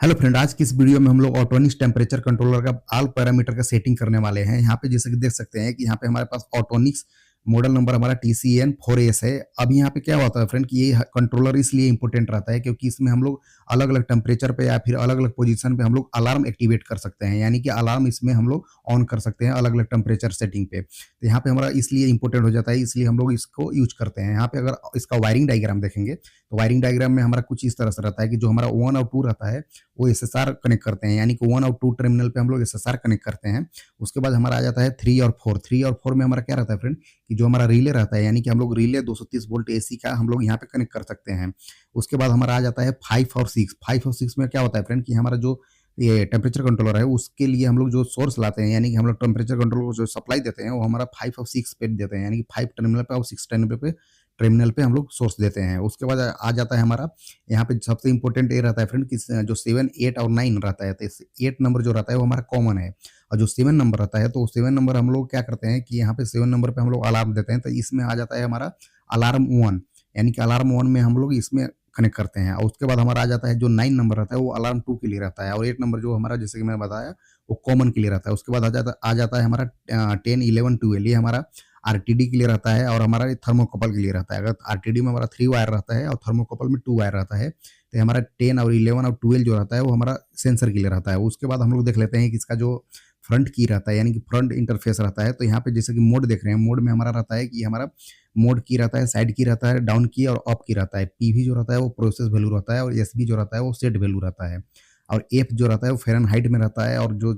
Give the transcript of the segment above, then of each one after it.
Hello friend, आज की इस वीडियो में हम लोग ऑटोनिक्स टेम्परेचर कंट्रोलर का ऑल पैरामीटर का सेटिंग करने वाले हैं। यहाँ पे जैसे कि देख सकते हैं कि यहाँ पे हमारे पास ऑटोनिक्स मॉडल नंबर हमारा TCN4S है। अभी यहाँ पे क्या होता है फ्रेंड कि ये कंट्रोलर इसलिए इंपॉर्टेंट रहता है क्योंकि इसमें हम लोग अलग अलग टेम्परेचर पे या फिर अलग अलग पोजीशन पे हम लोग अलार्म एक्टिवेट कर सकते हैं, यानी कि अलार्म इसमें हम लोग ऑन कर सकते हैं अलग अलग टेम्परेचर सेटिंग पे। तो यहाँ पे हमारा इसलिए इंपॉर्टेंट हो जाता है, इसलिए हम लोग इसको यूज करते हैं। यहाँ पे अगर इसका वायरिंग डायग्राम देखेंगे तो वायरिंग डायग्राम में हमारा कुछ इस तरह से रहता है कि जो हमारा 1 और 2 रहता है वो एसएसआर कनेक्ट करते हैं, यानी कि 1 और 2 टर्मिनल पे हम लोग एसएसआर कनेक्ट करते हैं। उसके बाद हमारा आ जाता है 3 और 4। 3 और 4 में हमारा क्या रहता है फ्रेंड कि जो हमारा रिले रहता है, यानी कि हम लोग रिले 230 वोल्ट एसी का हम लोग यहाँ पे कनेक्ट कर सकते हैं। उसके बाद हमारा आ जाता है 5 और 6। 5 और 6 में क्या होता है फ्रेंड कि हमारा जो ये टेम्परेचर कंट्रोलर है उसके लिए हम लोग जो सोर्स लाते हैं, यानी कि हम लोग टेम्परेचर कंट्रोलर को जो सप्लाई देते हैं वो हमारा 5 और 6 पे देते हैं, यानी कि 5 टर्मिनल पे और 6 टर्मिनल पे हम लोग सोर्स देते हैं। उसके बाद आ जाता है हमारा यहाँ पे सबसे इंपॉर्टेंट ये रहता है फ्रेंड कि जो 7, 8 और 9 रहता है, तो 8 नंबर जो रहता है वो हमारा कॉमन है, और जो 7 नंबर रहता है तो 7 नंबर हम लोग क्या करते हैं कि यहाँ पे 7 नंबर पे हम लोग अलार्म देते हैं। तो इसमें आ जाता है हमारा अलार्म 1, यानी कि अलार्म 1 में हम लोग इसमें कनेक्ट करते हैं। और उसके बाद हमारा आ जाता है जो 9 नंबर रहता है वो अलार्म 2 के लिए रहता है, और 8 नंबर जो हमारा जैसे कि मैंने बताया वो कॉमन के लिए रहता है। उसके बाद आ जाता है हमारा 10, 11, 12 ये हमारा आरटीडी के लिए रहता है, और हमारा थर्मोकपल के लिए रहता है। अगर आरटीडी में हमारा 3 वायर रहता है और थर्मोकपल में 2 वायर रहता है, तो हमारा 10 और 11 और 12 जो रहता है वो हमारा सेंसर के लिए रहता है। उसके बाद हम लोग देख लेते हैं कि इसका जो फ्रंट की रहता है, यानी कि फ्रंट इंटरफेस रहता है। तो यहाँ पे जैसे कि मोड देख रहे हैं, मोड में हमारा रहता है कि हमारा मोड की रहता है, साइड की रहता है, डाउन की और अप की रहता है। पीवी जो रहता है वो प्रोसेस वैल्यू रहता है, और एसबी जो रहता है वो सेट वैल्यू रहता है, और एफ जो रहता है वो फ़ारेनहाइट में रहता है, और जो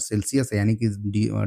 सेल्सियस है यानी कि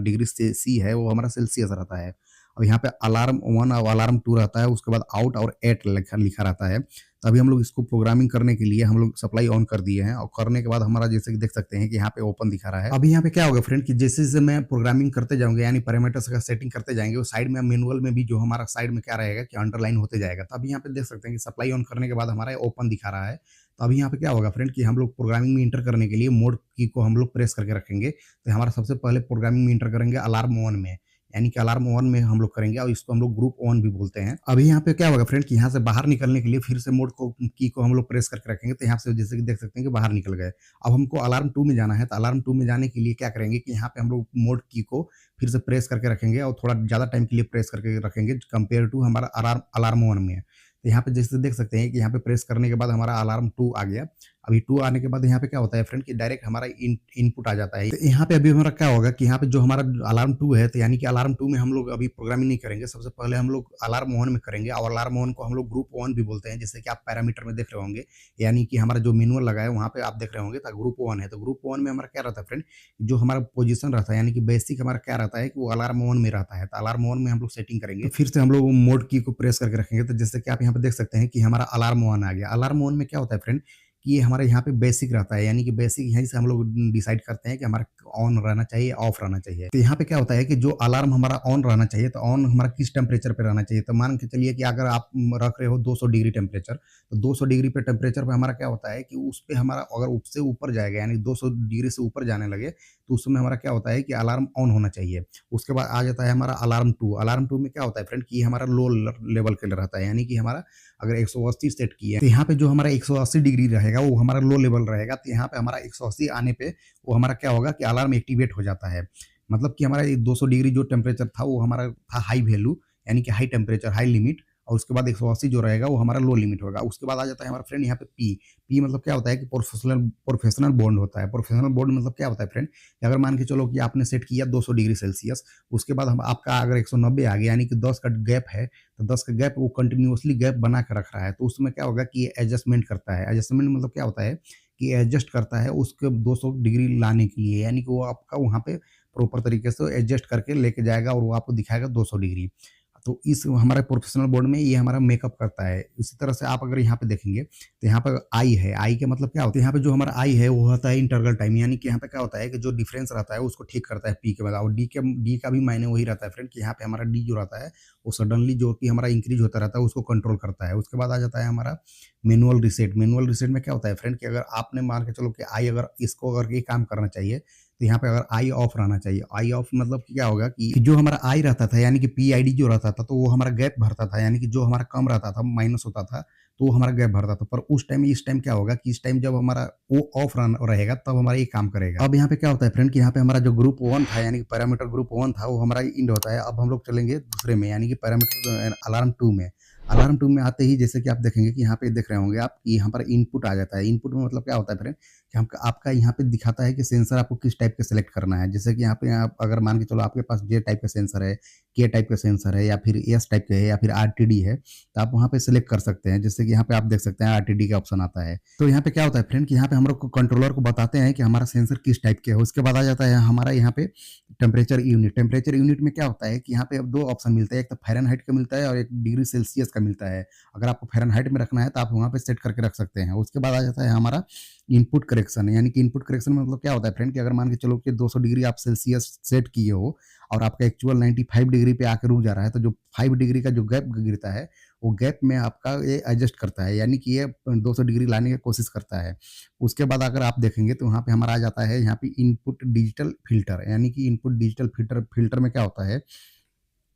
डिग्री से सी है वो हमारा सेल्सियस रहता है। और यहाँ पे अलार्म 1 और अलार्म 2 रहता है। उसके बाद आउट और एट लिखा लिखा रहता है। तो अभी हम लोग इसको प्रोग्रामिंग करने के लिए हम लोग सप्लाई ऑन कर दिए हैं, और करने के बाद हमारा जैसे कि देख सकते हैं कि यहाँ पे ओपन दिखा रहा है। अभी यहाँ पे क्या होगा फ्रेंड कि जैसे-जैसे मैं प्रोग्रामिंग करते जाऊँगा, यानी पैरामीटर्स का सेटिंग करते जाएँगे, वो साइड में मैनुअल में भी जो हमारा साइड में क्या रहेगा कि अंडरलाइन होते जाएगा। तो अभी यहाँ पे देख सकते हैं कि सप्लाई ऑन करने के बाद हमारा ओपन दिखा रहा है। तो अभी यहाँ पे क्या होगा फ्रेंड कि हम लोग प्रोग्रामिंग में इंटर करने के लिए मोड की को हम लोग प्रेस करके रखेंगे। तो हमारा सबसे पहले प्रोग्रामिंग में इंटर करेंगे अलार्म 1 में, यानी कि अलार्म 1 में हम लोग करेंगे, और इसको हम लोग ग्रुप 1 भी बोलते हैं। अभी यहाँ पे क्या होगा फ्रेंड कि यहाँ से बाहर निकलने के लिए फिर से मोड को की को हम लोग प्रेस करके रखेंगे। तो यहाँ से जैसे कि देख सकते हैं कि बाहर निकल गए। अब हमको अलार्म 2 में जाना है, तो अलार्म 2 में जाने के लिए क्या करेंगे कि यहाँ पे हम लोग मोड की को फिर से प्रेस करके रखेंगे, और थोड़ा ज़्यादा टाइम के लिए प्रेस करके रखेंगे कंपेयर टू हमारा अलार्म 1 में। तो यहाँ पे जैसे देख सकते हैं कि यहाँ पे प्रेस करने के बाद हमारा अलार्म 2 आ गया। अभी 2 आने के बाद यहाँ पे क्या होता है फ्रेंड कि डायरेक्ट हमारा इनपुट आ जाता है। तो यहाँ पे अभी हमारा क्या होगा कि यहाँ पे जो हमारा अलार्म 2 है, तो यानी कि अलार्म 2 में हम लोग अभी प्रोग्रामिंग नहीं करेंगे। सबसे पहले हम लोग अलार्म 1 में करेंगे, और अलार्म 1 को हम लोग ग्रुप 1 भी बोलते हैं, जैसे कि आप पैरामीटर में देख रहे होंगे, यानी कि हमारा जो मैनुअल लगा है वहाँ पे आप देख रहे होंगे तो ग्रुप 1 है। तो ग्रुप 1 में हमारा क्या रहता है फ्रेंड, जो हमारा पोजीशन रहता है, यानी कि बेसिक हमारा क्या रहता है कि वो अलार्म 1 में रहता है। तो अलार्म 1 में हम लोग सेटिंग करेंगे, तो फिर से हम लोग मोड की को प्रेस करके रखेंगे। तो जैसे कि आप यहाँ पे देख सकते हैं कि हमारा अलार्म 1 आ गया। अलार्म 1 में क्या होता है फ्रेंड कि ये हमारे यहाँ पे बेसिक रहता है, यानी कि बेसिक यहीं से हम लोग डिसाइड करते हैं कि हमारा ऑन रहना चाहिए, ऑफ रहना चाहिए। तो यहाँ पे क्या होता है कि जो अलार्म हमारा ऑन रहना चाहिए, तो ऑन हमारा किस टेम्परेचर पे रहना चाहिए। तो मान के चलिए कि अगर आप रख रहे हो 200 डिग्री टेम्परेचर, तो 200 डिग्री पे टेम्परेचर पे हमारा क्या होता है कि उस पे हमारा अगर उससे ऊपर जाएगा, यानी 200 डिग्री से ऊपर जाने लगे, तो उस समय हमारा क्या होता है कि अलार्म ऑन होना चाहिए। उसके बाद आ जाता है हमारा अलार्म 2। अलार्म 2 में क्या होता है फ्रेंड कि हमारा लो लेवल के लिए रहता है, यानी कि हमारा अगर 180 सेट की है, तो यहाँ पे जो हमारा 180 डिग्री रहेगा वो हमारा लो लेवल रहेगा। तो यहाँ पे हमारा 180 आने पे वो हमारा क्या होगा कि अलार्म एक्टिवेट हो जाता है। मतलब कि हमारा 200 डिग्री जो टेम्परेचर था वो हमारा था हाई वैल्यू, यानी कि हाई टेम्परेचर, हाई लिमिट, और उसके बाद 180 जो रहेगा वो हमारा लो लिमिट होगा। उसके बाद आ जाता है हमारा फ्रेंड यहाँ पे पी। पी मतलब क्या होता है कि प्रोफेशनल प्रोफेशनल बॉन्ड होता है। प्रोफेशनल बॉन्ड मतलब क्या होता है फ्रेंड कि अगर मान के चलो कि आपने सेट किया 200 डिग्री सेल्सियस, उसके बाद हम आपका अगर 190 आ गया, यानी कि 10 का गैप है, तो 10 का गैप वो कंटिन्यूअसली गैप बना के रख रहा है। तो उसमें क्या होगा कि ये एडजस्टमेंट करता है। एडजस्टमेंट मतलब क्या होता है कि एडजस्ट करता है उसके 200 डिग्री लाने के लिए, यानी कि वो आपका वहाँ पे प्रॉपर तरीके से एडजस्ट करके लेके जाएगा, और वो आपको दिखाएगा 200 डिग्री। तो इस हमारे प्रोफेशनल बोर्ड में ये हमारा मेकअप करता है। इसी तरह से आप अगर यहाँ पे देखेंगे तो यहाँ पर आई है। आई का मतलब क्या होता है, यहाँ पे जो हमारा आई है वो होता है इंटरवल टाइम, यानी कि यहाँ पे क्या होता है कि जो डिफरेंस रहता है उसको ठीक करता है पी के बाद। और डी का भी मायने वही रहता है फ्रेंड कि यहाँ पे हमारा डी जो रहता है वो सडनली जो कि हमारा इंक्रीज होता रहता है उसको कंट्रोल करता है। उसके बाद आ जाता है हमारा मैनुअल रीसेट। मैनुअल रीसेट में क्या होता है फ्रेंड कि अगर आपने मान के चलो कि आई अगर इसको अगर ये काम करना चाहिए, तो यहाँ पे अगर आई ऑफ रहना चाहिए। आई ऑफ मतलब कि क्या होगा कि जो हमारा आई रहता था यानी कि पीआईडी जो रहता था तो वो हमारा गैप भरता था, यानी कि जो हमारा कम रहता था माइनस होता था तो वो हमारा गैप भरता था। पर उस टाइम इस टाइम क्या होगा कि इस टाइम जब हमारा वो ऑफ रहेगा तब हमारा ये काम करेगा। अब यहाँ पे क्या होता है फ्रेंड कि यहाँ पे हमारा जो ग्रुप 1 था यानी कि पैरामीटर ग्रुप 1 था वो हमारा इंड होता है। अब हम लोग चलेंगे दूसरे में यानी कि पैरामीटर अलार्म 2 में। अलार्म 2 में आते ही जैसे कि आप देखेंगे कि यहाँ पे देख रहे होंगे आप कि यहाँ पर इनपुट आ जाता है। इनपुट में मतलब क्या होता है फ्रेंड कि हम आपका यहाँ पे दिखाता है कि सेंसर आपको किस टाइप का सेलेक्ट करना है। जैसे कि यहाँ पे आप अगर मान के चलो आपके पास जे टाइप का सेंसर है, के टाइप का सेंसर है या फिर एस टाइप का है या फिर आरटीडी है, तो आप वहाँ पे सेलेक्ट कर सकते हैं। जैसे कि यहाँ पे आप देख सकते हैं आरटीडी का ऑप्शन आता है। तो यहाँ पे क्या होता है फ्रेंड कि यहाँ पे हम लोग को कंट्रोलर को बताते हैं कि हमारा सेंसर किस टाइप के है। उसके बाद आ जाता है हमारा यहाँ पे टेम्परेचर यूनिट। टेम्परेचर यूनिट में क्या होता है कि यहाँ पे अब 2 ऑप्शन मिलते हैं, एक तो फ़ारेनहाइट का मिलता है और एक डिग्री सेल्सियस का मिलता है। अगर आपको फ़ारेनहाइट में रखना है तो आप वहाँ पे सेट करके रख सकते हैं। उसके बाद आ जाता है हमारा इनपुट करेक्शन, यानी कि इनपुट करेक्शन में मतलब क्या होता है फ्रेंड कि अगर मान के चलो कि 200 डिग्री आप सेल्सियस सेट किए हो और आपका एक्चुअल 95 डिग्री पे आके रुक जा रहा है, तो जो 5 डिग्री का जो गैप गिरता है, वो गैप में आपका ये एडजस्ट करता है, यानी कि ये 200 डिग्री लाने की कोशिश करता है। उसके बाद अगर आप देखेंगे तो वहाँ पे हमारा आ जाता है यहाँ पे इनपुट डिजिटल फ़िल्टर, यानी कि इनपुट डिजिटल फ़िल्टर में क्या होता है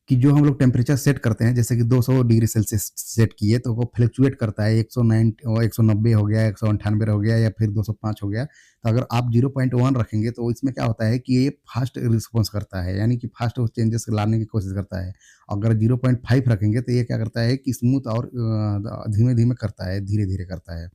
कि जो हम लोग टेम्परेचर सेट करते हैं, जैसे कि 200 डिग्री सेल्सियस सेट किए तो वो फ्लक्चुएट करता है, 109 और 190 हो गया, 198 हो गया या फिर 205 हो गया। तो अगर आप 0.1 रखेंगे तो इसमें क्या होता है कि ये फास्ट रिस्पॉन्स करता है, यानी कि फास्ट चेंजेस लाने की कोशिश करता है। अगर 0.5 रखेंगे तो ये क्या करता है कि स्मूथ और धीमे-धीमे करता है, धीरे-धीरे करता है।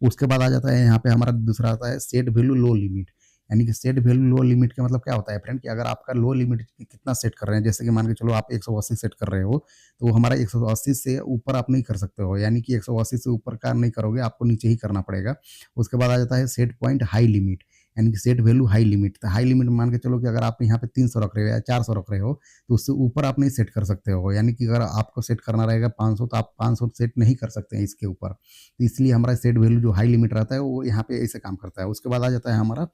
उसके बाद आ जाता है यहाँ पे हमारा दूसरा आता है सेट वैल्यू लो लिमिट, यानी कि सेट वैल्यू लो लिमिट का मतलब क्या होता है फ्रेंड कि अगर आपका लो लिमिट कितना सेट कर रहे हैं, जैसे कि मान के चलो आप 180 सेट कर रहे हो तो वो हमारा 180 से ऊपर आप नहीं कर सकते हो, यानी कि 180 से ऊपर का नहीं करोगे, आपको नीचे ही करना पड़ेगा। उसके बाद आ जाता है सेट पॉइंट हाई लिमिट, यानी कि सेट वैल्यू हाई लिमिट। तो हाई लिमिट मान के चलो कि अगर आप यहाँ पे 300 रख रहे हो या 400 रख रहे हो तो उससे ऊपर आप नहीं सेट कर सकते हो, यानी कि अगर आपको सेट करना रहेगा 500 तो आप 500 सेट नहीं कर सकते हैं इसके ऊपर। तो इसलिए हमारा सेट वैल्यू जो हाई लिमिट रहता है वो यहाँ पे ऐसे काम करता है। उसके बाद आ जाता है हमारा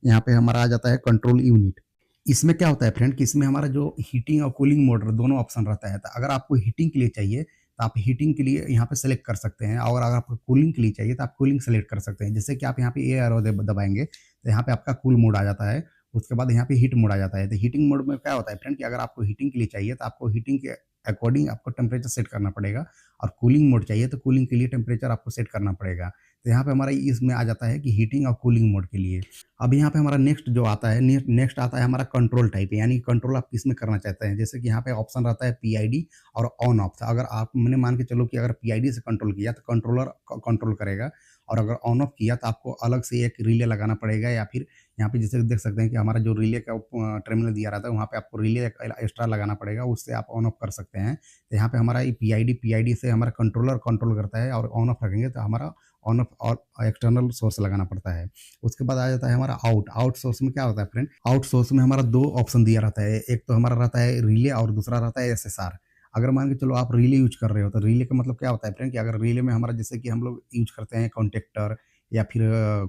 यहाँ पे हमारा आ जाता है कंट्रोल यूनिट। इसमें क्या होता है फ्रेंड कि इसमें हमारा जो हीटिंग और कूलिंग मोड दोनों ऑप्शन रहता है। तो अगर आपको हीटिंग के लिए चाहिए तो आप हीटिंग के लिए यहाँ पे सेलेक्ट कर सकते हैं, और अगर आपको कूलिंग के लिए चाहिए तो आप कूलिंग सेलेक्ट कर सकते हैं। जैसे कि आप यहाँ पे ए एरो दबाएंगे तो यहाँ पे आपका कूल मोड आ जाता है। उसके बाद यहाँ पे हीट मोड आ जाता है। तो हीटिंग मोड में क्या होता है फ्रेंड कि अगर आपको हीटिंग के लिए चाहिए तो आपको हीटिंग के अकॉर्डिंग आपको टेम्परेचर सेट करना पड़ेगा, और कूलिंग मोड चाहिए तो कूलिंग के लिए टेम्परेचर आपको सेट करना पड़ेगा। तो यहाँ पे हमारा इसमें आ जाता है कि हीटिंग और कूलिंग मोड के लिए। अब यहाँ पे हमारा नेक्स्ट जो आता है नेक्स्ट आता है हमारा कंट्रोल टाइप, यानी कंट्रोल आप किस में करना चाहते हैं। जैसे कि यहाँ पे ऑप्शन रहता है पीआईडी और ऑन ऑफ। अगर आप मैंने मान के चलो कि अगर पीआईडी से कंट्रोल किया तो कंट्रोलर कंट्रोल करेगा, और अगर ऑन ऑफ किया तो आपको अलग से एक रिले लगाना पड़ेगा, या फिर यहाँ पे जैसे देख सकते हैं कि हमारा जो रिले का टर्मिनल दिया रहता है वहाँ पे आपको रिले एक्स्ट्रा लगाना पड़ेगा, उससे आप ऑन ऑफ कर सकते हैं। तो यहाँ पे हमारा ये पीआईडी से हमारा कंट्रोलर कंट्रोल करता है, और ऑन ऑफ रखेंगे तो हमारा ऑन ऑफ और एक्सटर्नल सोर्स लगाना पड़ता है। उसके बाद आ जाता है हमारा आउट सोर्स में क्या होता है फ्रेंड, आउट सोर्स में हमारा 2 ऑप्शन दिया रहता है। एक तो हमारा रहता है रिले और दूसरा रहता है एसएसआर। अगर मान के चलो आप रिले यूज़ कर रहे हो तो रिले का मतलब क्या होता है फ्रेंड कि अगर रिले में हमारा जैसे कि हम लोग यूज़ करते हैं कॉन्टैक्टर या फिर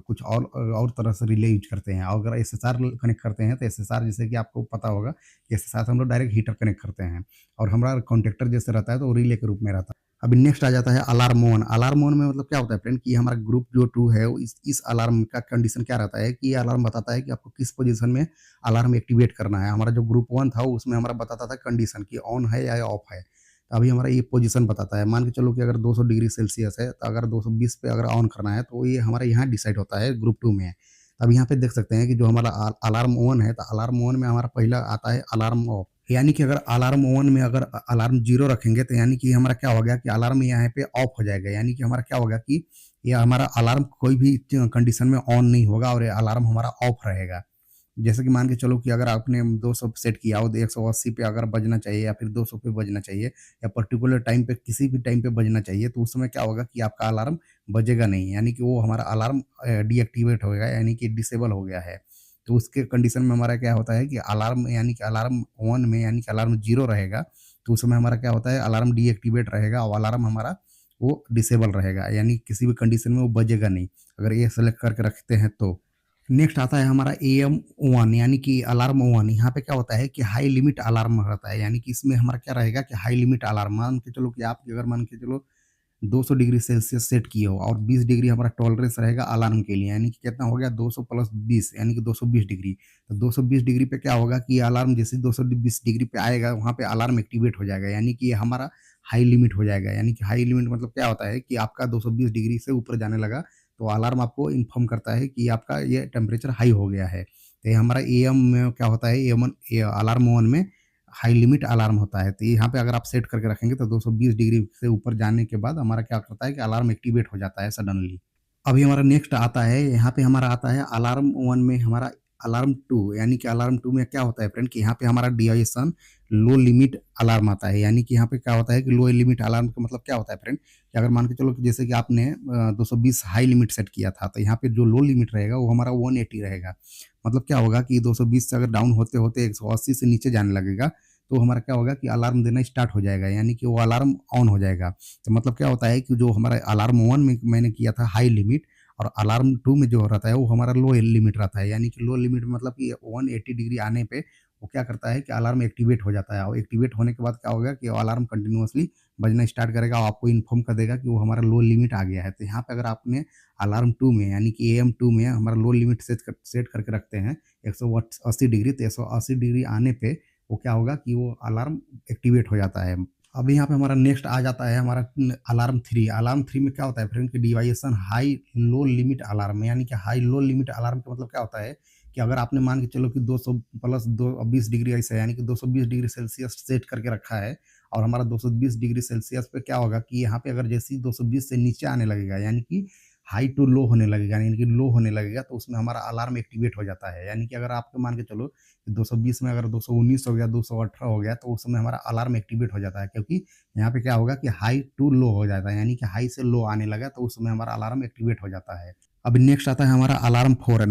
कुछ और तरह से रिले यूज़ करते हैं। और अगर एसएसआर कनेक्ट करते हैं तो एसएसआर जैसे कि आपको पता होगा कि एसएसआर से हम लोग डायरेक्ट हीटर कनेक्ट करते हैं, और हमारा कॉन्टैक्टर जैसे रहता है तो वो रिले के रूप में रहता है। अभी नेक्स्ट आ जाता है अलार्म ऑन। अलार्म ऑन में मतलब क्या होता है फ्रेंड कि हमारा ग्रुप जो 2 है वो इस अलार्म का कंडीशन क्या रहता है कि ये अलार्म बताता है कि आपको किस पोजीशन में अलार्म एक्टिवेट करना है। हमारा जो ग्रुप 1 था उसमें हमारा बताता था कंडीशन कि ऑन है या ऑफ है। तो अभी हमारा ये पोजीशन बताता है। मान के चलो कि अगर 200 डिग्री सेल्सियस है तो अगर 220 पे अगर ऑन करना है तो ये हमारा यहाँ डिसाइड होता है ग्रुप 2 में। अब यहाँ पे देख सकते हैं कि जो हमारा अलार्म ऑन है तो अलार्म ऑन में हमारा पहला आता है अलार्म ऑफ, यानी कि अगर अलार्म ऑन में अगर अलार्म 0 रखेंगे तो यानी कि हमारा क्या हो गया कि अलार्म यहाँ पे ऑफ हो जाएगा, यानी कि हमारा क्या होगा कि ये हमारा अलार्म कोई भी कंडीशन में ऑन नहीं होगा और ये अलार्म हमारा ऑफ रहेगा। जैसे कि मान के चलो कि अगर आपने 200 सेट किया हो तो 180 पे अगर बजना चाहिए या फिर 200 पे बजना चाहिए, या पर्टिकुलर टाइम पे किसी भी टाइम पे बजना चाहिए, तो उस समय क्या होगा कि आपका अलार्म बजेगा नहीं, यानी कि वो हमारा अलार्म डीएक्टिवेट हो गया, यानी कि डिसेबल हो गया है। तो उसके कंडीशन में हमारा क्या होता है कि अलार्म यानी कि अलार्म ऑन में यानी कि अलार्म 0 रहेगा, तो उस समय हमारा क्या होता है अलार्म डीएक्टिवेट रहेगा और अलार्म हमारा वो डिसेबल रहेगा, यानी किसी भी कंडीशन में वो बजेगा नहीं, अगर ये सेलेक्ट करके रखते हैं तो। नेक्स्ट आता है हमारा एएम 1, यानी कि अलार्म 1। यहाँ पे क्या होता है कि हाई लिमिट अलार्म रहता है, यानी कि इसमें हमारा क्या रहेगा कि हाई लिमिट अलार्म मान के चलो कि आप अगर मान के चलो 200 डिग्री सेल्सियस सेट किए हो और 20 डिग्री हमारा टॉलरेंस रहेगा अलार्म के लिए, यानी कि कितना हो गया 200 प्लस 20 यानी कि 220 डिग्री। तो 220 डिग्री पे क्या होगा कि अलार्म जैसे 220 डिग्री पे आएगा वहाँ पे अलार्म एक्टिवेट हो जाएगा, यानी कि ये हमारा हाई लिमिट हो जाएगा। यानी कि हाई लिमिट मतलब क्या होता है कि आपका 220 डिग्री से ऊपर जाने लगा तो अलार्म आपको इन्फॉर्म करता है कि आपका ये टेम्परेचर हाई हो गया है। तो ये हमारा एएम में क्या होता है, एएम अलार्म वन में हाई लिमिट अलार्म होता है। तो यहाँ पे अगर आप सेट करके रखेंगे तो 220 डिग्री से ऊपर जाने के बाद हमारा क्या करता है कि अलार्म एक्टिवेट हो जाता है सडनली। अभी हमारा नेक्स्ट आता है, यहाँ पे हमारा आता है अलार्म 1 में हमारा अलार्म 2, यानी कि अलार्म 2 में क्या होता है फ्रेंड कि यहाँ पे हमारा ड्यूरेशन लो लिमिट अलार्म आता है। यानी कि यहाँ पे क्या होता है कि लो लिमिट अलार्म का मतलब क्या होता है फ्रेंड कि अगर मान के चलो कि जैसे कि आपने 220 हाई लिमिट सेट किया था, तो यहाँ पे जो लो लिमिट रहेगा वो हमारा 180 रहेगा। मतलब क्या होगा कि 220 से अगर डाउन होते-होते 180 से नीचे जाने लगेगा, तो हमारा क्या होगा कि अलार्म देना स्टार्ट हो जाएगा, यानी कि वो अलार्म ऑन हो जाएगा। तो मतलब क्या होता है कि जो हमारा अलार्म 1 में मैंने किया था हाई लिमिट और अलार्म 2 में जो रहता है वो हमारा लो लिमिट रहता है। यानी कि लो लिमिट मतलब कि 180 डिग्री आने पे वो क्या करता है कि अलार्म एक्टिवेट हो जाता है और एक्टिवेट होने के बाद क्या होगा कि अलार्म कंटिन्यूअसली बजना स्टार्ट करेगा और आपको इन्फॉर्म कर देगा कि वो हमारा लो लिमिट आ गया है। तो यहाँ पे अगर आपने अलार्म 2 में यानी कि एएम 2 में हमारा लो लिमिट सेट करके रखते हैं 180 डिग्री, तो 180 डिग्री आने पे वो क्या होगा कि वो अलार्म एक्टिवेट हो जाता है। अब यहाँ पे हमारा नेक्स्ट आ जाता है हमारा अलार्म 3। अलार्म 3 में क्या होता है फ्रेंड कि डिवाइएशन हाई लो लिमिट अलार्म, यानी कि हाई लो लिमिट अलार्म का मतलब क्या होता है कि अगर आपने मान के चलो कि 200 प्लस 20 डिग्री ऐसा यानी कि 220 डिग्री सेल्सियस सेट करके रखा है और हमारा 220 डिग्री सेल्सियस पे क्या होगा कि यहाँ पे अगर जैसे ही 220 से नीचे आने लगेगा यानी कि हाई टू लो होने लगेगा, यानी कि लो होने लगेगा, तो उसमें हमारा अलार्म एक्टिवेट हो जाता है। यानी कि अगर आपको मान के चलो 220 में अगर 219 हो गया, 218 हो गया, तो उस समय हमारा अलार्म एक्टिवेट हो जाता है, क्योंकि यहाँ पे क्या होगा कि हाई टू लो हो जाता है, यानी कि हाई से लो आने लगा तो उस समय हमारा अलार्म एक्टिवेट हो जाता है। अब नेक्स्ट आता है हमारा अलार्म 4।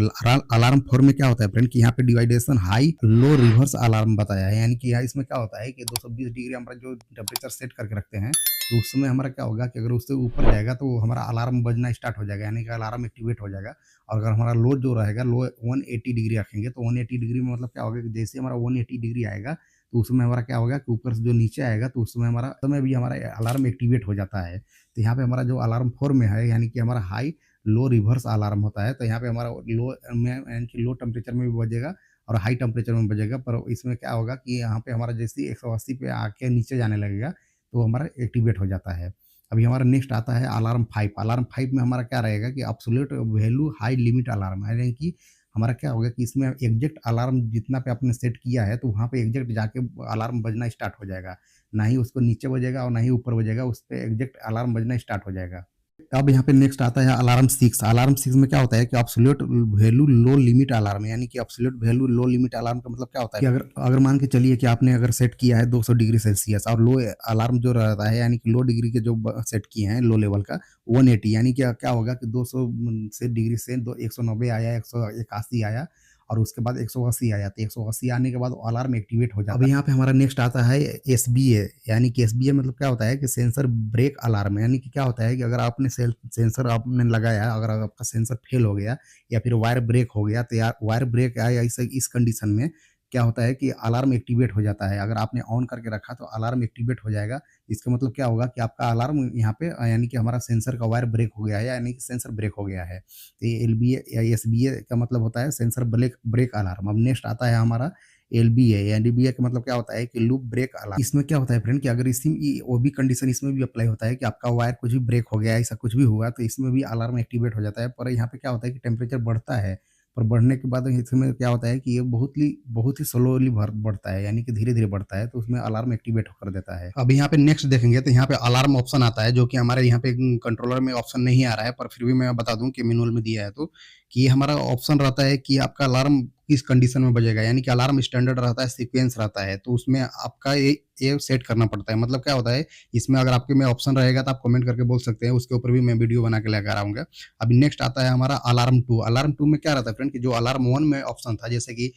अलार्म 4 में क्या होता है फ्रेंड कि यहाँ पे डिवाइडेशन हाई लो रिवर्स अलार्म बताया है, यानी कि यहाँ इसमें क्या होता है कि 220 डिग्री हमारा जो टेम्परेचर सेट करके रखते हैं तो उस समय हमारा क्या होगा कि अगर उससे ऊपर जाएगा तो हमारा अलार्म बजना स्टार्ट हो जाएगा, यानी कि अलार्म एक्टिवेट हो जाएगा। और अगर हमारा लो जो रहेगा लो 180 डिग्री रखेंगे तो 180 डिग्री में मतलब क्या होगा कि जैसे हमारा 180 डिग्री आएगा तो उसमें हमारा क्या होगा कि ऊपर से जो नीचे आएगा तो उसमें हमारा समय भी हमारा अलार्म एक्टिवेट हो जाता है। तो यहाँ पे हमारा जो अलार्म 4 में है यानी कि हमारा हाई लो रिवर्स अलार्म होता है। तो यहाँ पे हमारा लो में यानी कि लो टेम्परेचर में भी बजेगा और हाई टेम्परेचर में बजेगा, पर इसमें क्या होगा कि यहाँ पे हमारा जैसे ही 180 पे आके नीचे जाने लगेगा तो हमारा एक्टिवेट हो जाता है। अभी हमारा नेक्स्ट आता है अलार्म 5। अलार्म 5 में हमारा क्या रहेगा कि absolute value high limit alarm है, यानी कि हमारा क्या होगा कि इसमें एग्जैक्ट अलार्म जितना पे आपने सेट किया है तो वहाँ पे एग्जैक्ट जाके अलार्म बजना स्टार्ट हो जाएगा। ना ही उसको नीचे बजेगा और ना ही ऊपर बजेगा, उस पे एग्जैक्ट अलार्म बजना स्टार्ट हो जाएगा। अब यहाँ पे नेक्स्ट आता है अलार्म 6। अलार्म 6 में क्या होता है कि एब्सोल्यूट वैल्यू लो लिमिट अलार्म, यानी कि एब्सोल्यूट वैल्यू लो लिमिट अलार्म का मतलब क्या होता है कि अगर अगर मान के चलिए कि आपने अगर सेट किया है 200 डिग्री सेल्सियस और लो अलार्म जो रहता है यानी कि लो डिग्री के जो सेट किए हैं लो लेवल का 180, यानी कि क्या होगा कि 200 से डिग्री से 190 आया, 181 आया और उसके बाद 180 आया, तो 180 आने के बाद अलार्म एक्टिवेट हो जाता है। अब यहाँ पे हमारा नेक्स्ट आता है एसबीए, यानी कि एसबीए मतलब क्या होता है कि सेंसर ब्रेक अलार्म, यानी कि क्या होता है कि अगर आपने सेंसर आपने लगाया, अगर आपका सेंसर फेल हो गया या फिर वायर ब्रेक हो गया, तो यार वायर ब्रेक आया इस कंडीशन में क्या होता है कि अलार्म एक्टिवेट हो जाता है। अगर आपने ऑन करके रखा तो अलार्म एक्टिवेट हो जाएगा। इसका मतलब क्या होगा कि आपका अलार्म यहाँ पे यानी कि हमारा सेंसर का वायर ब्रेक हो गया है, यानी कि सेंसर ब्रेक हो गया है। तो ये एलबीए या एसबीए का मतलब होता है सेंसर ब्रेक ब्रेक अलार्म। अब नेक्स्ट आता है हमारा एलबीए, या एलबीए का मतलब क्या होता है कि लूप ब्रेक अलार्म। इसमें क्या होता है फ्रेंड कि अगर इसी वो भी कंडीशन इसमें भी अप्लाई होता है कि आपका वायर कुछ भी ब्रेक हो गया, ऐसा कुछ भी हुआ तो इसमें भी अलार्म एक्टिवेट हो जाता है। पर यहाँ पे क्या होता है कि टेम्परेचर बढ़ता है, पर बढ़ने के बाद इसमें क्या होता है कि ये बहुत ही स्लोली बढ़ता है, यानी कि धीरे-धीरे बढ़ता है, तो उसमें अलार्म एक्टिवेट कर देता है। अब यहाँ पे नेक्स्ट देखेंगे तो यहाँ पे अलार्म ऑप्शन आता है, जो कि हमारे यहाँ पे कंट्रोलर में ऑप्शन नहीं आ रहा है, पर फिर भी मैं बता दूँ कि मैनुअल में दिया है तो, कि ये हमारा ऑप्शन रहता है कि आपका अलार्म किस कंडीशन में बजेगा, यानी कि अलार्म स्टैंडर्ड रहता है, सीक्वेंस रहता है, तो उसमें आपका ये सेट करना पड़ता है। मतलब क्या होता है, इसमें अगर आपके में ऑप्शन रहेगा तो आप कमेंट करके बोल सकते हैं, उसके ऊपर भी मैं वीडियो बना के लेकर आऊँगा। अभी नेक्स्ट आता है हमारा अलार्म 2। अलार्म 2 में क्या रहता है फ्रेंड कि जो अलार्म 1 में ऑप्शन था, जैसे कि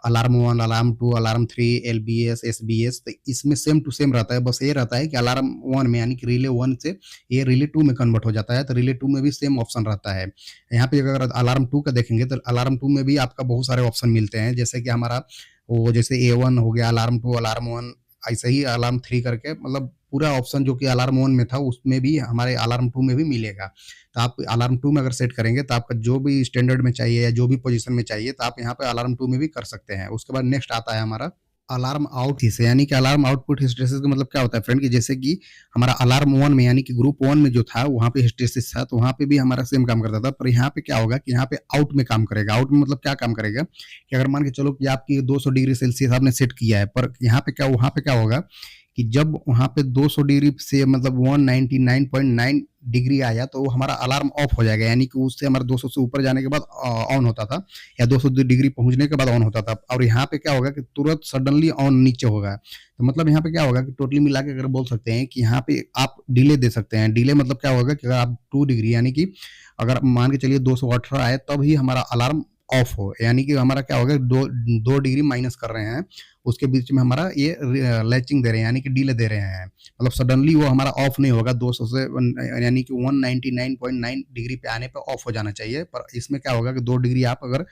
alarm 1, alarm 2, alarm 3, LBS, SBS, तो इसमें सेम टू सेम रहता है। बस ये रहता है कि अलार्म 1 में यानी कि रिले 1 से ये रिले 2 में कन्वर्ट हो जाता है, तो रिले 2 में भी सेम ऑप्शन रहता है। यहाँ पे अगर अलार्म 2 का देखेंगे तो अलार्म 2 में भी आपका बहुत सारे ऑप्शन मिलते हैं, जैसे कि हमारा वो जैसे A1 हो गया, अलार्म 2, अलार्म 1, ऐसे ही अलार्म 3 करके मतलब पूरा ऑप्शन जो कि अलार्म 1 में था उसमें भी हमारे अलार्म 2 में भी मिलेगा। तो आप अलार्म 2 में अगर सेट करेंगे तो आपका जो भी स्टैंडर्ड में चाहिए या जो भी पोज़ीशन में चाहिए तो आप यहाँ पे अलार्म 2 में भी कर सकते हैं। उसके बाद नेक्स्ट आता है हमारा अलार्म आउट हिस्से, यानी कि अलार्म आउटपुट हिस्ट्रेसिस का मतलब क्या होता है फ्रेंड कि जैसे कि हमारा अलार्म 1 में यानी कि ग्रुप 1 में जो था वहाँ पे हिस्ट्रेसिस था, तो वहाँ पे भी हमारा सेम काम करता था। पर यहाँ पे क्या होगा कि यहाँ पे आउट में काम करेगा। आउट में मतलब क्या काम करेगा कि अगर मान के चलो कि आपकी 200 डिग्री सेल्सियस आपने सेट किया है, पर यहाँ पे क्या वहाँ पे क्या होगा कि जब वहाँ पे 200 डिग्री से मतलब 199.9 डिग्री आया तो वो हमारा अलार्म ऑफ हो जाएगा, यानी कि उससे हमारा 200 से ऊपर जाने के बाद ऑन होता था या 200 डिग्री पहुंचने के बाद ऑन होता था। और यहाँ पे क्या होगा कि तुरंत सडनली ऑन नीचे होगा। तो मतलब यहाँ पे क्या होगा कि टोटली मिला के अगर बोल सकते हैं कि यहाँ पे आप डिले दे सकते हैं। डिले मतलब क्या होगा कि अगर आप 2 डिग्री यानी कि अगर मान के चलिए 218 आए तब ही हमारा अलार्म ऑफ हो, यानी कि हमारा क्या होगा 2 डिग्री माइनस कर रहे हैं, उसके बीच में हमारा ये लैचिंग दे रहे हैं यानी कि डिले दे रहे हैं। मतलब सडनली वो हमारा ऑफ नहीं होगा 200 से यानी कि 199.9 डिग्री पे आने पे ऑफ हो जाना चाहिए। पर इसमें क्या होगा कि 2 डिग्री आप अगर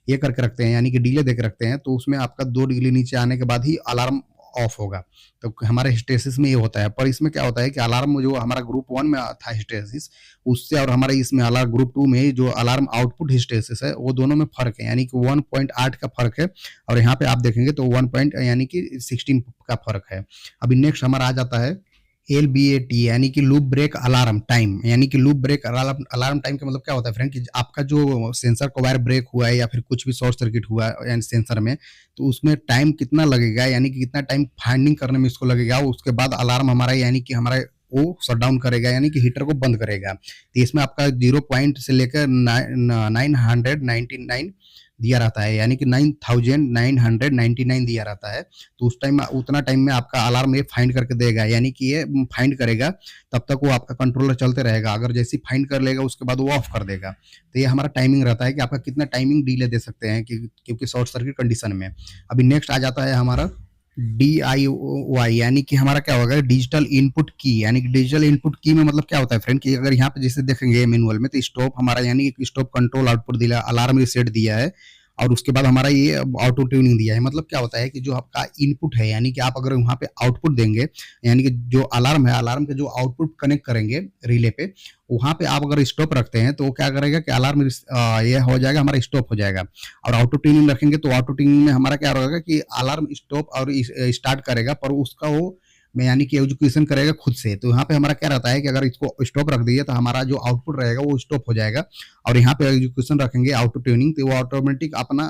ये करके रखते हैं यानी कि डिले देके रखते हैं तो उसमें आपका 2 डिग्री नीचे आने के बाद ही अलार्म ऑफ होगा। तो हमारे हिस्टेरिसिस में ये होता है। पर इसमें क्या होता है कि अलार्म जो हमारा ग्रुप 1 में था हिस्टेरिसिस, उससे और हमारे इसमें अलार्म ग्रुप 2 में जो अलार्म आउटपुट हिस्टेरिसिस है वो दोनों में फ़र्क है, यानी कि 1.8 का फ़र्क है और यहाँ पे आप देखेंगे तो 1 पॉइंट यानी कि 16 का फ़र्क है। अभी नेक्स्ट हमारा आ जाता है एलबीएटी यानी कि लूप ब्रेक अलार्म टाइम, यानी कि loop break alarm alarm time का मतलब क्या होता है फ्रेंड कि आपका जो सेंसर का वायर ब्रेक हुआ है या फिर कुछ भी शॉर्ट सर्किट हुआ है यानी सेंसर में, तो उसमें टाइम कितना लगेगा यानी कि कितना टाइम फाइंडिंग करने में इसको लगेगा, उसके बाद अलार्म हमारा यानी कि हमारा वो शट डाउन करेगा यानी कि हीटर को बंद करेगा। तो इसमें आपका 0 पॉइंट से लेकर 999 दिया रहता है, यानी कि 9999 दिया रहता है। तो उस टाइम उतना टाइम में आपका अलार्म ये फाइंड करके देगा, यानी कि ये फाइंड करेगा तब तक वो आपका कंट्रोलर चलते रहेगा। अगर जैसे ही फाइंड कर लेगा उसके बाद वो ऑफ कर देगा। तो ये हमारा टाइमिंग रहता है कि आपका कितना टाइमिंग डिले दे सकते हैं क्योंकि शॉर्ट सर्किट कंडीशन में। अभी नेक्स्ट आ जाता है हमारा DIY, यानी कि हमारा क्या होगा डिजिटल इनपुट की, यानी कि डिजिटल इनपुट की में मतलब क्या होता है फ्रेंड कि अगर यहाँ पे जैसे देखेंगे मैनुअल में तो स्टॉप हमारा यानी कि स्टॉप कंट्रोल आउटपुट दिया, अलार्म रिसेट दिया है और उसके बाद हमारा ये ऑटो ट्यूनिंग दिया है। मतलब क्या होता है कि जो आपका इनपुट है यानी कि आप अगर वहाँ पे आउटपुट देंगे यानी कि जो अलार्म है अलार्म के जो आउटपुट कनेक्ट करेंगे रिले पे, वहाँ पे आप अगर स्टॉप रखते हैं तो वो क्या करेगा कि अलार्म ये हो जाएगा हमारा स्टॉप हो जाएगा। और ऑटो ट्यूनिंग रखेंगे तो ऑटो ट्यूनिंग में हमारा क्या होगा कि अलार्म स्टॉप और स्टार्ट करेगा पर उसका वो में यानी कि एजुकेशन करेगा खुद से। तो यहाँ पे हमारा क्या रहता है कि अगर इसको स्टॉप रख दिए तो हमारा जो आउटपुट रहेगा वो स्टॉप हो जाएगा और यहाँ पे एजुकेशन रखेंगे ऑटो ट्यूनिंग तो वो ऑटोमेटिक अपना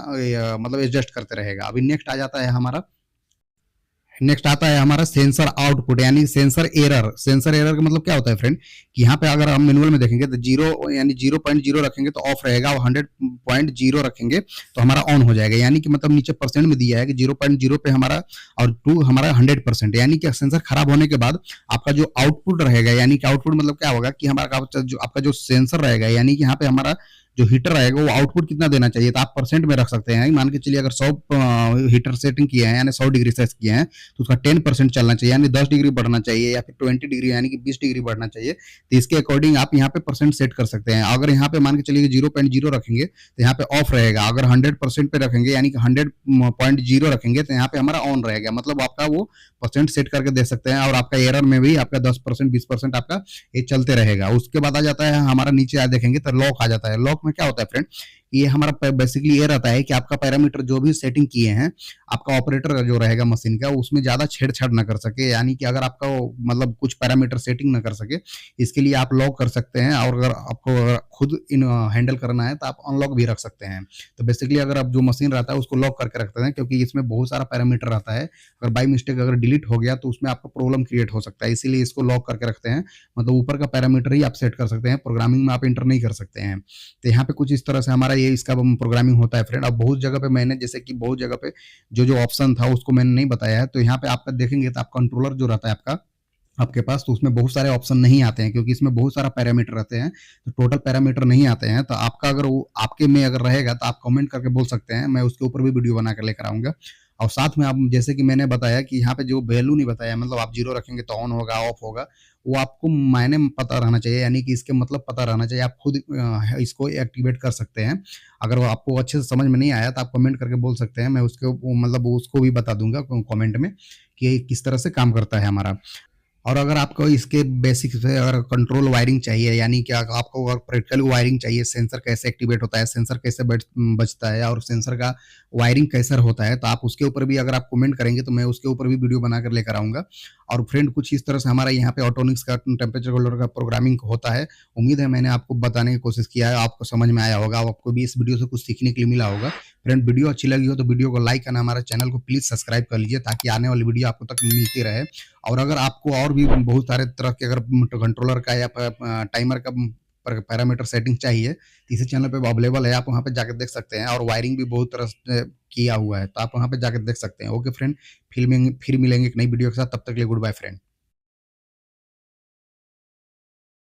मतलब एडजस्ट करते रहेगा। अभी नेक्स्ट आ जाता है हमारा नेक्स्ट आता है हमारा सेंसर आउटपुट यानी सेंसर एरर। सेंसर एरर का मतलब क्या होता है फ्रेंड कि यहाँ पे अगर हम मैनुअल में देखेंगे तो 0 यानी 0.0 रखेंगे तो ऑफ रहेगा और 100.0 रखेंगे तो हमारा ऑन हो जाएगा, यानी कि मतलब नीचे परसेंट में दिया है कि 0.0 पे हमारा और 2 हमारा 100%, यानी कि सेंसर खराब होने के बाद आपका जो आउटपुट रहेगा यानी कि आउटपुट मतलब क्या होगा कि हमारा जो आपका जो सेंसर रहेगा यानी कि यहाँ पे हमारा जो हीटर रहेगा वो आउटपुट कितना देना चाहिए तो आप परसेंट में रख सकते हैं। मान के चलिए अगर 100 हीटर सेटिंग किए हैं यानी 100 डिग्री सेट किए हैं तो उसका 10% चलना चाहिए यानी 10 डिग्री बढ़ना चाहिए या फिर 20 डिग्री यानी कि 20 डिग्री बढ़ना चाहिए। तो इसके अकॉर्डिंग आप यहाँ पे परसेंट सेट कर सकते हैं। अगर यहाँ पे मान के चलिए 0.0 रखेंगे तो यहाँ पे ऑफ रहेगा, अगर 100% पे रखेंगे यानी कि 100.0 रखेंगे तो यहाँ पे हमारा ऑन रहेगा। मतलब आपका वो परसेंट सेट करके दे सकते हैं और आपका एरर में भी आपका 10% 20% आपका ये चलते रहेगा। उसके बाद आ जाता है हमारा नीचे आ देखेंगे तो लॉक आ जाता है। लॉक में क्या होता है फ्रेंड ये हमारा बेसिकली ये रहता है कि आपका पैरामीटर जो भी सेटिंग किए हैं आपका ऑपरेटर जो रहेगा मशीन का उसमें ज़्यादा छेड़छाड़ ना कर सके, यानी कि अगर आपका मतलब कुछ पैरामीटर सेटिंग ना कर सके इसके लिए आप लॉक कर सकते हैं। और अगर आपको खुद इन हैंडल करना है तो आप अनलॉक भी रख सकते हैं। तो बेसिकली अगर आप जो मशीन रहता है उसको लॉक करके रखते हैं क्योंकि इसमें बहुत सारा पैरामीटर रहता है, अगर बाई मिस्टेक अगर डिलीट हो गया तो उसमें आपको प्रॉब्लम क्रिएट हो सकता है, इसीलिए इसको लॉक करके रखते हैं। मतलब ऊपर का पैरामीटर ही आप सेट कर सकते हैं, प्रोग्रामिंग में आप इंटर नहीं कर सकते हैं। तो यहाँ पे कुछ इस तरह से हमारा ये इसका प्रोग्रामिंग होता है फ्रेंड। अब बहुत जगह पे मैंने जैसे कि बहुत जगह पे जो ऑप्शन था उसको मैंने नहीं बताया है, तो यहाँ पे आप देखेंगे तो आप कंट्रोलर जो रहता है आपके पास तो उसमें बहुत सारे ऑप्शन नहीं आते हैं क्योंकि इसमें बहुत सारा पैरामीटर रहते हैं, तो टोटल पैरामीटर नहीं आते हैं। तो आपका अगर वो आपके में अगर रहेगा तो आप कमेंट करके बोल सकते हैं, मैं उसके ऊपर भी वीडियो बना कर लेकर आऊंगा। और साथ में आप जैसे कि मैंने बताया कि यहाँ पे जो वैल्यू नहीं बताया मतलब आप 0 रखेंगे तो ऑन होगा ऑफ होगा, वो आपको मायने में पता रहना चाहिए, यानी कि इसके मतलब पता रहना चाहिए। आप खुद इसको एक्टिवेट कर सकते हैं। अगर वो आपको अच्छे से समझ में नहीं आया तो आप कमेंट करके बोल सकते हैं, मैं उसके मतलब उसको भी बता दूंगा कमेंट में कि किस तरह से काम करता है हमारा। और अगर आपको इसके बेसिक से अगर कंट्रोल वायरिंग चाहिए, यानी कि आपको अगर प्रैक्टिकल वायरिंग चाहिए, सेंसर कैसे एक्टिवेट होता है, सेंसर कैसे बजता है और सेंसर का वायरिंग कैसे होता है, तो आप उसके ऊपर भी अगर आप कमेंट करेंगे तो मैं उसके ऊपर भी वीडियो बनाकर लेकर आऊँगा। और फ्रेंड कुछ इस तरह से हमारा यहाँ पे ऑटोनिक्स का टेम्परेचर कंट्रोलर का प्रोग्रामिंग होता है। उम्मीद है मैंने आपको बताने की कोशिश किया है, आपको समझ में आया होगा, आपको भी इस वीडियो से कुछ सीखने के लिए मिला होगा। फ्रेंड वीडियो अच्छी लगी हो तो वीडियो को लाइक करना, हमारे चैनल को प्लीज़ सब्सक्राइब कर लीजिए ताकि आने वाली वीडियो आपको तक मिलती रहे। और अगर आपको और भी बहुत सारे तरह के अगर कंट्रोलर का या टाइमर का पैरामीटर सेटिंग चाहिए तो इसी चैनल पे अवेलेबल है, आप वहाँ पे जाकर देख सकते हैं। और वायरिंग भी बहुत तरह से किया हुआ है, तो आप वहाँ पे जाकर देख सकते हैं। ओके फ्रेंड, फिर मिलेंगे एक नई वीडियो के साथ, तब तक के लिए गुड बाय फ्रेंड।